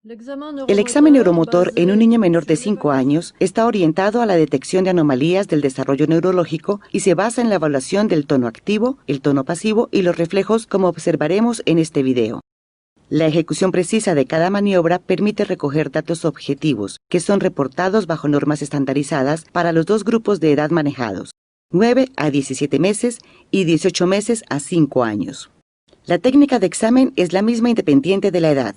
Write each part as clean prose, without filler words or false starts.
El examen neuromotor en un niño menor de 5 años está orientado a la detección de anomalías del desarrollo neurológico y se basa en la evaluación del tono activo, el tono pasivo y los reflejos, como observaremos en este video. La ejecución precisa de cada maniobra permite recoger datos objetivos, que son reportados bajo normas estandarizadas para los dos grupos de edad manejados, 9 a 17 meses y 18 meses a 5 años. La técnica de examen es la misma independiente de la edad.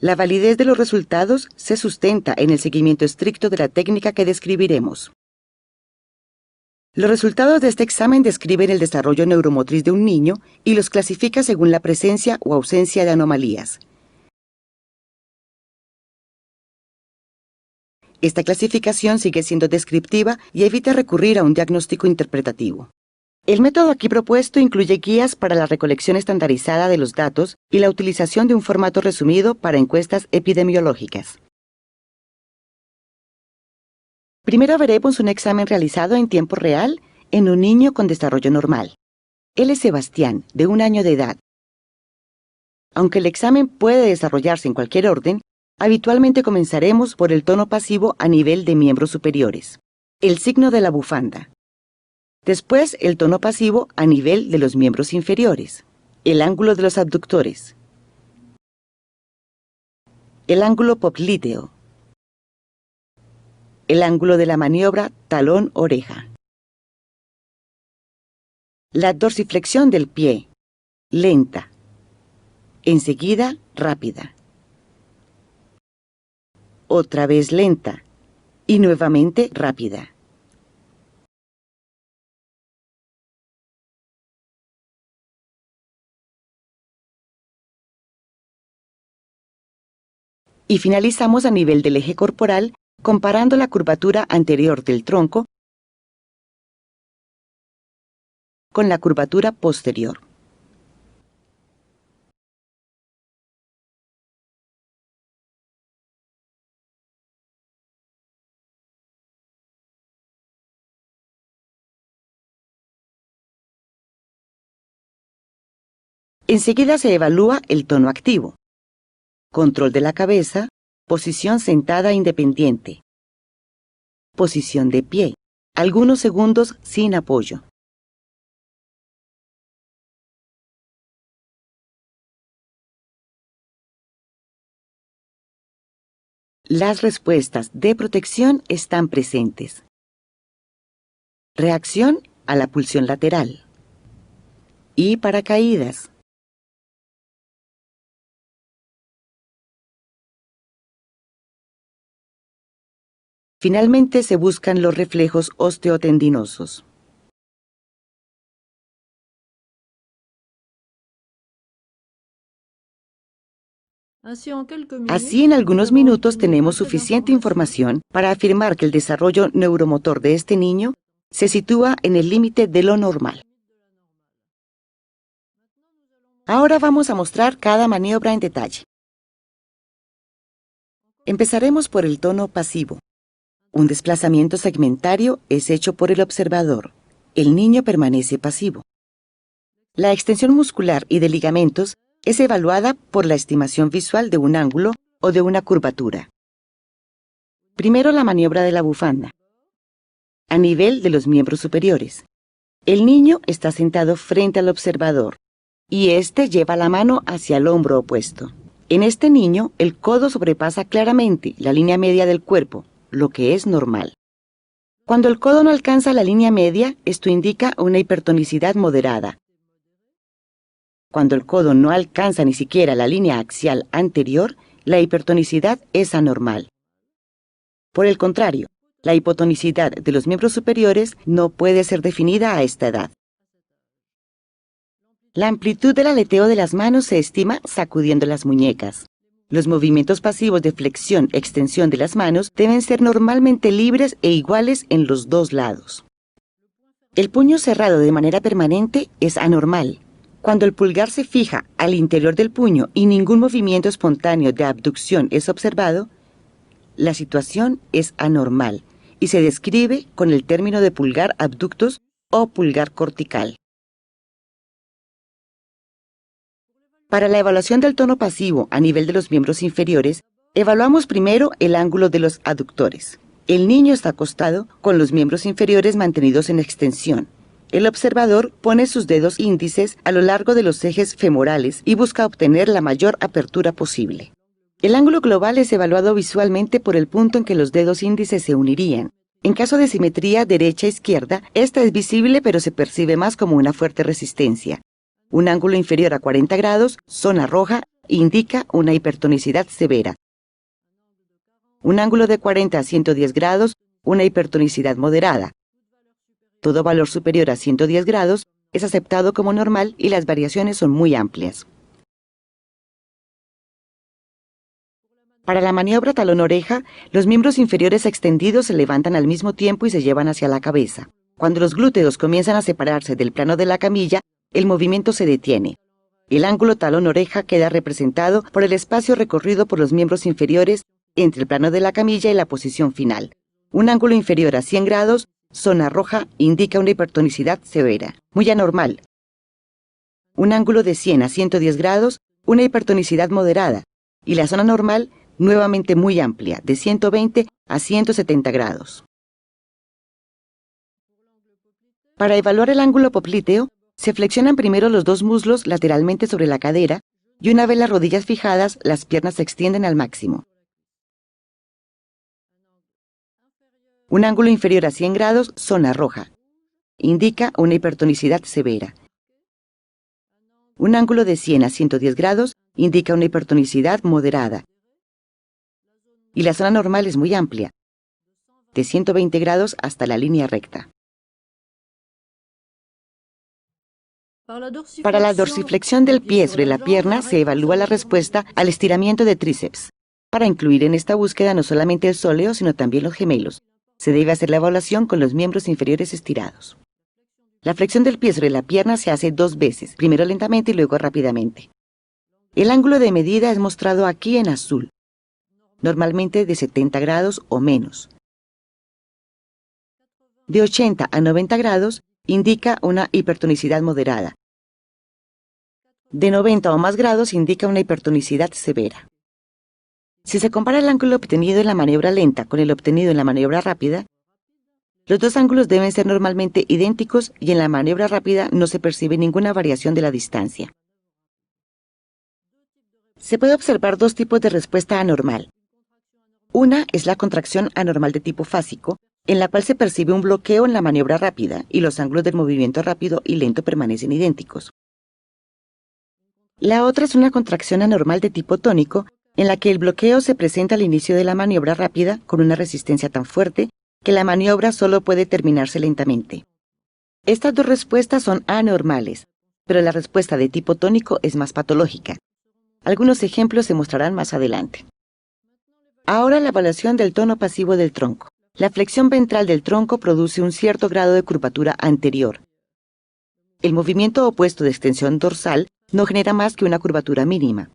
La validez de los resultados se sustenta en el seguimiento estricto de la técnica que describiremos. Los resultados de este examen describen el desarrollo neuromotriz de un niño y los clasifica según la presencia o ausencia de anomalías. Esta clasificación sigue siendo descriptiva y evita recurrir a un diagnóstico interpretativo. El método aquí propuesto incluye guías para la recolección estandarizada de los datos y la utilización de un formato resumido para encuestas epidemiológicas. Primero veremos un examen realizado en tiempo real en un niño con desarrollo normal. Él es Sebastián, de 1 año de edad. Aunque el examen puede desarrollarse en cualquier orden, habitualmente comenzaremos por el tono pasivo a nivel de miembros superiores, el signo de la bufanda. Después, el tono pasivo a nivel de los miembros inferiores, el ángulo de los abductores, el ángulo popliteo, el ángulo de la maniobra talón-oreja, la dorsiflexión del pie, lenta, enseguida rápida, otra vez lenta y nuevamente rápida. Y finalizamos a nivel del eje corporal, comparando la curvatura anterior del tronco con la curvatura posterior. Enseguida se evalúa el tono activo, control de la cabeza, posición sentada independiente, posición de pie, algunos segundos sin apoyo. Las respuestas de protección están presentes. Reacción a la pulsión lateral. Y paracaídas. Finalmente se buscan los reflejos osteotendinosos. Así, en algunos minutos tenemos suficiente información para afirmar que el desarrollo neuromotor de este niño se sitúa en el límite de lo normal. Ahora vamos a mostrar cada maniobra en detalle. Empezaremos por el tono pasivo. Un desplazamiento segmentario es hecho por el observador. El niño permanece pasivo. La extensión muscular y de ligamentos es evaluada por la estimación visual de un ángulo o de una curvatura. Primero, la maniobra de la bufanda. A nivel de los miembros superiores. El niño está sentado frente al observador y éste lleva la mano hacia el hombro opuesto. En este niño, el codo sobrepasa claramente la línea media del cuerpo, lo que es normal. Cuando el codo no alcanza la línea media, esto indica una hipertonicidad moderada. Cuando el codo no alcanza ni siquiera la línea axial anterior, la hipertonicidad es anormal. Por el contrario, la hipotonicidad de los miembros superiores no puede ser definida a esta edad. La amplitud del aleteo de las manos se estima sacudiendo las muñecas. Los movimientos pasivos de flexión-extensión de las manos deben ser normalmente libres e iguales en los dos lados. El puño cerrado de manera permanente es anormal. Cuando el pulgar se fija al interior del puño y ningún movimiento espontáneo de abducción es observado, la situación es anormal y se describe con el término de pulgar abductus o pulgar cortical. Para la evaluación del tono pasivo a nivel de los miembros inferiores, evaluamos primero el ángulo de los aductores. El niño está acostado con los miembros inferiores mantenidos en extensión. El observador pone sus dedos índices a lo largo de los ejes femorales y busca obtener la mayor apertura posible. El ángulo global es evaluado visualmente por el punto en que los dedos índices se unirían. En caso de simetría derecha-izquierda, esta es visible pero se percibe más como una fuerte resistencia. Un ángulo inferior a 40 grados, zona roja, indica una hipertonicidad severa. Un ángulo de 40 a 110 grados, una hipertonicidad moderada. Todo valor superior a 110 grados es aceptado como normal y las variaciones son muy amplias. Para la maniobra talón-oreja, los miembros inferiores extendidos se levantan al mismo tiempo y se llevan hacia la cabeza. Cuando los glúteos comienzan a separarse del plano de la camilla, el movimiento se detiene. El ángulo talón-oreja queda representado por el espacio recorrido por los miembros inferiores entre el plano de la camilla y la posición final. Un ángulo inferior a 100 grados, zona roja, indica una hipertonicidad severa, muy anormal. Un ángulo de 100 a 110 grados, una hipertonicidad moderada, y la zona normal, nuevamente muy amplia, de 120 a 170 grados. Para evaluar el ángulo popliteo, se flexionan primero los dos muslos lateralmente sobre la cadera y una vez las rodillas fijadas, las piernas se extienden al máximo. Un ángulo inferior a 100 grados, zona roja. Indica una hipertonicidad severa. Un ángulo de 100 a 110 grados indica una hipertonicidad moderada. Y la zona normal es muy amplia, de 120 grados hasta la línea recta. Para la dorsiflexión del pie sobre la pierna se evalúa la respuesta al estiramiento de tríceps. Para incluir en esta búsqueda no solamente el sóleo, sino también los gemelos. Se debe hacer la evaluación con los miembros inferiores estirados. La flexión del pie sobre la pierna se hace 2 veces, primero lentamente y luego rápidamente. El ángulo de medida es mostrado aquí en azul, normalmente de 70 grados o menos. De 80 a 90 grados indica una hipertonicidad moderada. De 90 o más grados indica una hipertonicidad severa. Si se compara el ángulo obtenido en la maniobra lenta con el obtenido en la maniobra rápida, los dos ángulos deben ser normalmente idénticos y en la maniobra rápida no se percibe ninguna variación de la distancia. Se puede observar 2 tipos de respuesta anormal. Una es la contracción anormal de tipo fásico, en la cual se percibe un bloqueo en la maniobra rápida y los ángulos del movimiento rápido y lento permanecen idénticos. La otra es una contracción anormal de tipo tónico, en la que el bloqueo se presenta al inicio de la maniobra rápida con una resistencia tan fuerte que la maniobra solo puede terminarse lentamente. Estas 2 respuestas son anormales, pero la respuesta de tipo tónico es más patológica. Algunos ejemplos se mostrarán más adelante. Ahora la evaluación del tono pasivo del tronco. La flexión ventral del tronco produce un cierto grado de curvatura anterior. El movimiento opuesto de extensión dorsal no genera más que una curvatura mínima.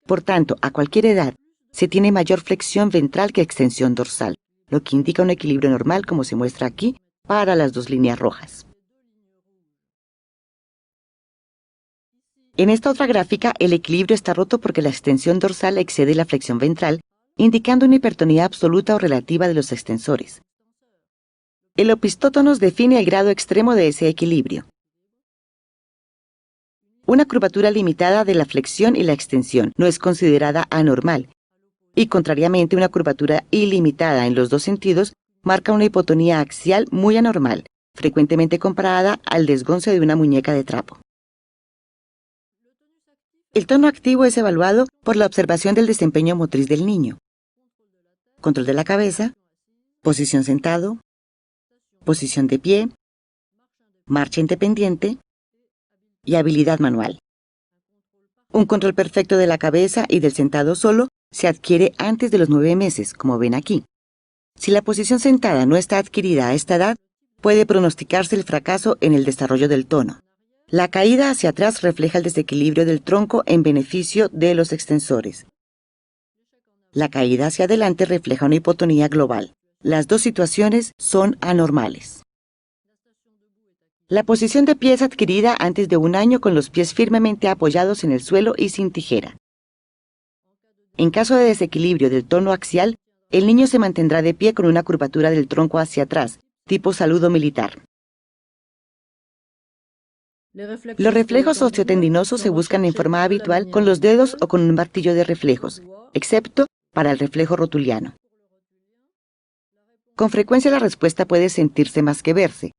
Por tanto, a cualquier edad, se tiene mayor flexión ventral que extensión dorsal, lo que indica un equilibrio normal como se muestra aquí para las 2 líneas rojas. En esta otra gráfica, el equilibrio está roto porque la extensión dorsal excede la flexión ventral, indicando una hipertonía absoluta o relativa de los extensores. El opistótonos define el grado extremo de ese equilibrio. Una curvatura limitada de la flexión y la extensión no es considerada anormal, y contrariamente una curvatura ilimitada en los 2 sentidos marca una hipotonía axial muy anormal, frecuentemente comparada al desgonce de una muñeca de trapo. El tono activo es evaluado por la observación del desempeño motriz del niño. Control de la cabeza, posición sentado, posición de pie, marcha independiente y habilidad manual. Un control perfecto de la cabeza y del sentado solo se adquiere antes de los 9 meses, como ven aquí. Si la posición sentada no está adquirida a esta edad, puede pronosticarse el fracaso en el desarrollo del tono. La caída hacia atrás refleja el desequilibrio del tronco en beneficio de los extensores. La caída hacia adelante refleja una hipotonía global. Las 2 situaciones son anormales. La posición de pie es adquirida antes de 1 año con los pies firmemente apoyados en el suelo y sin tijera. En caso de desequilibrio del tono axial, el niño se mantendrá de pie con una curvatura del tronco hacia atrás, tipo saludo militar. Los reflejos osteotendinosos se buscan en forma habitual con los dedos o con un martillo de reflejos, excepto para el reflejo rotuliano. Con frecuencia la respuesta puede sentirse más que verse.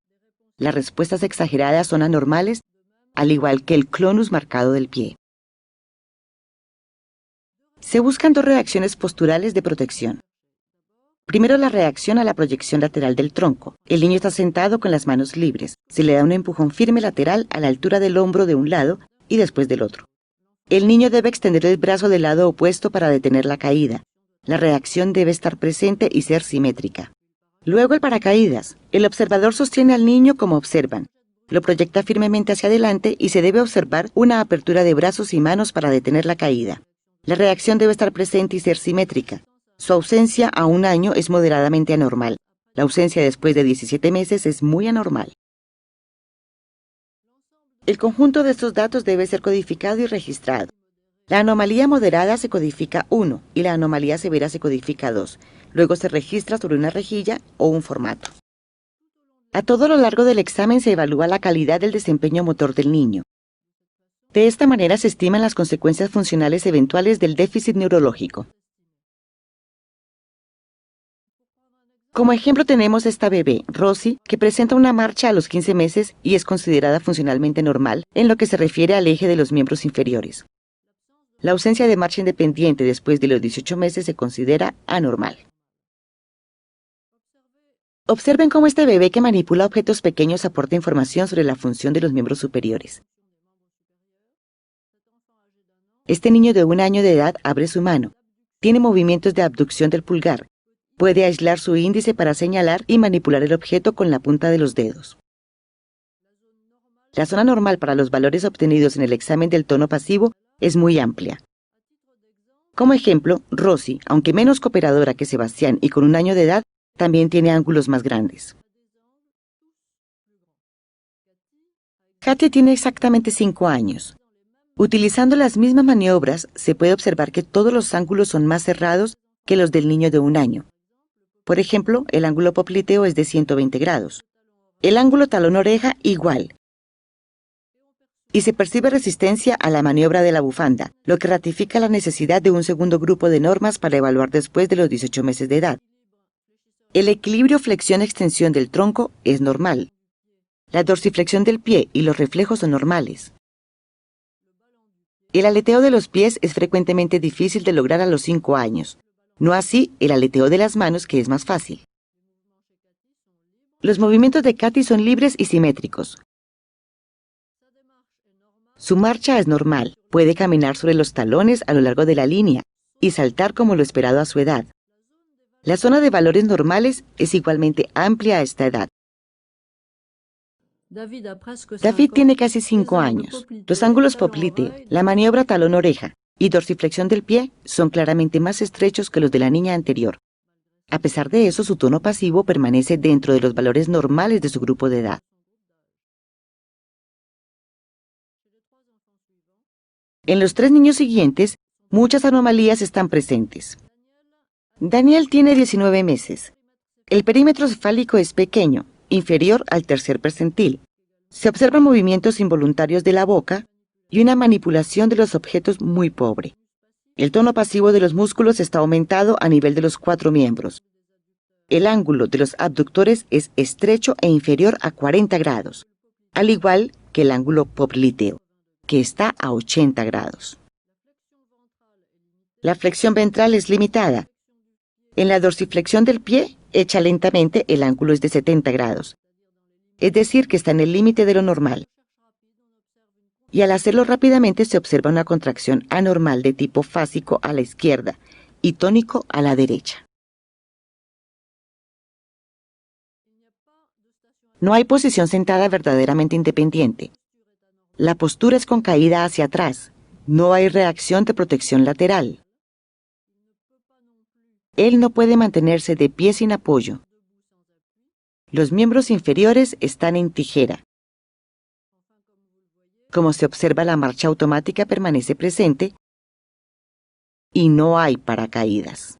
Las respuestas exageradas son anormales, al igual que el clonus marcado del pie. Se buscan 2 reacciones posturales de protección. Primero, la reacción a la proyección lateral del tronco. El niño está sentado con las manos libres. Se le da un empujón firme lateral a la altura del hombro de un lado y después del otro. El niño debe extender el brazo del lado opuesto para detener la caída. La reacción debe estar presente y ser simétrica. Luego el paracaídas. El observador sostiene al niño como observan. Lo proyecta firmemente hacia adelante y se debe observar una apertura de brazos y manos para detener la caída. La reacción debe estar presente y ser simétrica. Su ausencia a 1 año es moderadamente anormal. La ausencia después de 17 meses es muy anormal. El conjunto de estos datos debe ser codificado y registrado. La anomalía moderada se codifica 1 y la anomalía severa se codifica 2. Luego se registra sobre una rejilla o un formato. A todo lo largo del examen se evalúa la calidad del desempeño motor del niño. De esta manera se estiman las consecuencias funcionales eventuales del déficit neurológico. Como ejemplo tenemos esta bebé, Rosie, que presenta una marcha a los 15 meses y es considerada funcionalmente normal en lo que se refiere al eje de los miembros inferiores. La ausencia de marcha independiente después de los 18 meses se considera anormal. Observen cómo este bebé que manipula objetos pequeños aporta información sobre la función de los miembros superiores. Este niño de 1 año de edad abre su mano, tiene movimientos de abducción del pulgar, puede aislar su índice para señalar y manipular el objeto con la punta de los dedos. La zona normal para los valores obtenidos en el examen del tono pasivo es muy amplia. Como ejemplo, Rosie, aunque menos cooperadora que Sebastián y con 1 año de edad, también tiene ángulos más grandes. Katia tiene exactamente 5 años. Utilizando las mismas maniobras, se puede observar que todos los ángulos son más cerrados que los del niño de 1 año. Por ejemplo, el ángulo popliteo es de 120 grados. El ángulo talón-oreja igual. Y se percibe resistencia a la maniobra de la bufanda, lo que ratifica la necesidad de un segundo grupo de normas para evaluar después de los 18 meses de edad. El equilibrio flexión-extensión del tronco es normal. La dorsiflexión del pie y los reflejos son normales. El aleteo de los pies es frecuentemente difícil de lograr a los 5 años. No así el aleteo de las manos, que es más fácil. Los movimientos de Katy son libres y simétricos. Su marcha es normal, puede caminar sobre los talones a lo largo de la línea y saltar como lo esperado a su edad. La zona de valores normales es igualmente amplia a esta edad. David tiene casi 5 años. Los ángulos popliteo, la maniobra talón-oreja y dorsiflexión del pie son claramente más estrechos que los de la niña anterior. A pesar de eso, su tono pasivo permanece dentro de los valores normales de su grupo de edad. En los 3 niños siguientes, muchas anomalías están presentes. Daniel tiene 19 meses. El perímetro cefálico es pequeño, inferior al tercer percentil. Se observan movimientos involuntarios de la boca y una manipulación de los objetos muy pobre. El tono pasivo de los músculos está aumentado a nivel de los 4 miembros. El ángulo de los abductores es estrecho e inferior a 40 grados, al igual que el ángulo popliteo, que está a 80 grados. La flexión ventral es limitada. En la dorsiflexión del pie, hecha lentamente, el ángulo es de 70 grados. Es decir, que está en el límite de lo normal. Y al hacerlo rápidamente se observa una contracción anormal de tipo fásico a la izquierda y tónico a la derecha. No hay posición sentada verdaderamente independiente. La postura es con caída hacia atrás. No hay reacción de protección lateral. Él no puede mantenerse de pie sin apoyo. Los miembros inferiores están en tijera. Como se observa, la marcha automática permanece presente y no hay paracaídas.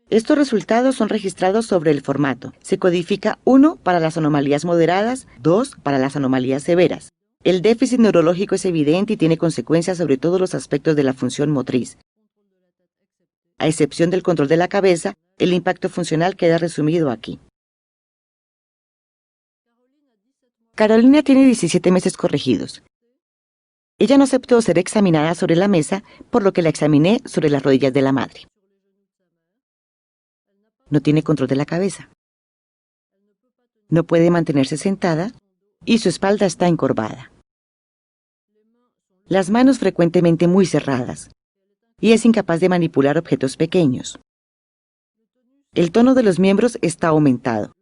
Estos resultados son registrados sobre el formato. Se codifica 1 para las anomalías moderadas, 2 para las anomalías severas. El déficit neurológico es evidente y tiene consecuencias sobre todos los aspectos de la función motriz. A excepción del control de la cabeza, el impacto funcional queda resumido aquí. Carolina tiene 17 meses corregidos. Ella no aceptó ser examinada sobre la mesa, por lo que la examiné sobre las rodillas de la madre. No tiene control de la cabeza. No puede mantenerse sentada y su espalda está encorvada. Las manos frecuentemente muy cerradas y es incapaz de manipular objetos pequeños. El tono de los miembros está aumentado.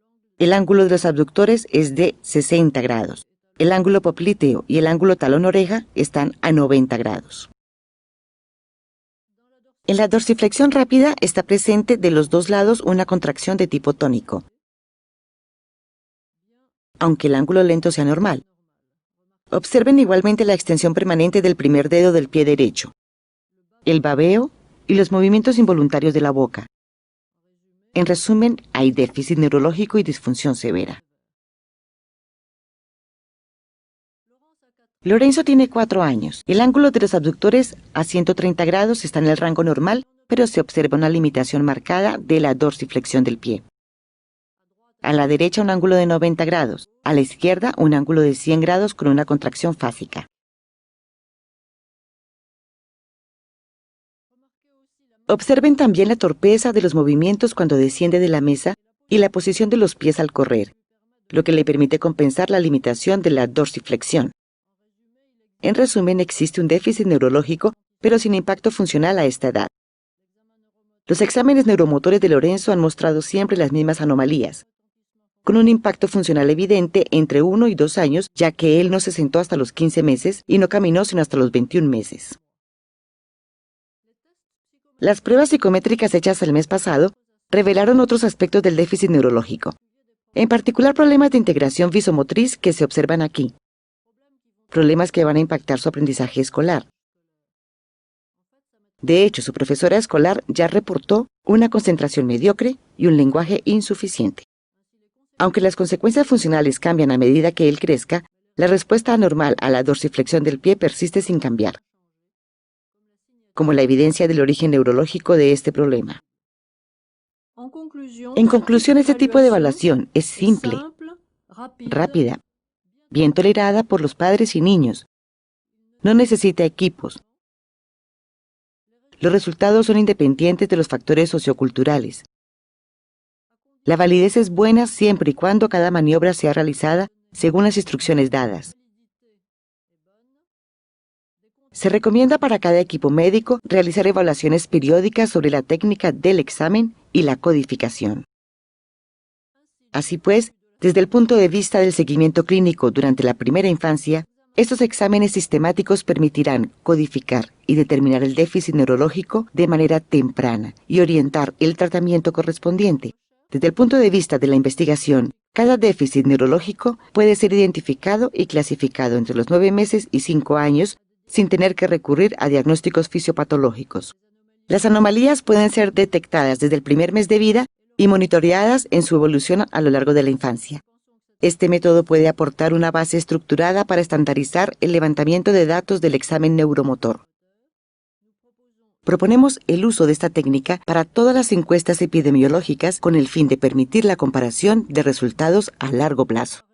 El ángulo de los abductores es de 60 grados. El ángulo popliteo y el ángulo talón-oreja están a 90 grados. En la dorsiflexión rápida está presente de los dos lados una contracción de tipo tónico, aunque el ángulo lento sea normal. Observen igualmente la extensión permanente del primer dedo del pie derecho, el babeo y los movimientos involuntarios de la boca. En resumen, hay déficit neurológico y disfunción severa. Lorenzo tiene 4 años. El ángulo de los abductores a 130 grados está en el rango normal, pero se observa una limitación marcada de la dorsiflexión del pie. A la derecha un ángulo de 90 grados, a la izquierda un ángulo de 100 grados con una contracción fásica. Observen también la torpeza de los movimientos cuando desciende de la mesa y la posición de los pies al correr, lo que le permite compensar la limitación de la dorsiflexión. En resumen, existe un déficit neurológico, pero sin impacto funcional a esta edad. Los exámenes neuromotores de Lorenzo han mostrado siempre las mismas anomalías, con un impacto funcional evidente entre 1 y 2 años, ya que él no se sentó hasta los 15 meses y no caminó sino hasta los 21 meses. Las pruebas psicométricas hechas el mes pasado revelaron otros aspectos del déficit neurológico, en particular problemas de integración visomotriz que se observan aquí, problemas que van a impactar su aprendizaje escolar. De hecho, su profesora escolar ya reportó una concentración mediocre y un lenguaje insuficiente. Aunque las consecuencias funcionales cambian a medida que él crezca, la respuesta anormal a la dorsiflexión del pie persiste sin cambiar, como la evidencia del origen neurológico de este problema. En conclusión, este tipo de evaluación es simple, rápida, bien tolerada por los padres y niños. No necesita equipos. Los resultados son independientes de los factores socioculturales. La validez es buena siempre y cuando cada maniobra sea realizada según las instrucciones dadas. Se recomienda para cada equipo médico realizar evaluaciones periódicas sobre la técnica del examen y la codificación. Así pues, desde el punto de vista del seguimiento clínico durante la primera infancia, estos exámenes sistemáticos permitirán codificar y determinar el déficit neurológico de manera temprana y orientar el tratamiento correspondiente. Desde el punto de vista de la investigación, cada déficit neurológico puede ser identificado y clasificado entre los 9 meses y 5 años sin tener que recurrir a diagnósticos fisiopatológicos. Las anomalías pueden ser detectadas desde el primer mes de vida y monitoreadas en su evolución a lo largo de la infancia. Este método puede aportar una base estructurada para estandarizar el levantamiento de datos del examen neuromotor. Proponemos el uso de esta técnica para todas las encuestas epidemiológicas con el fin de permitir la comparación de resultados a largo plazo.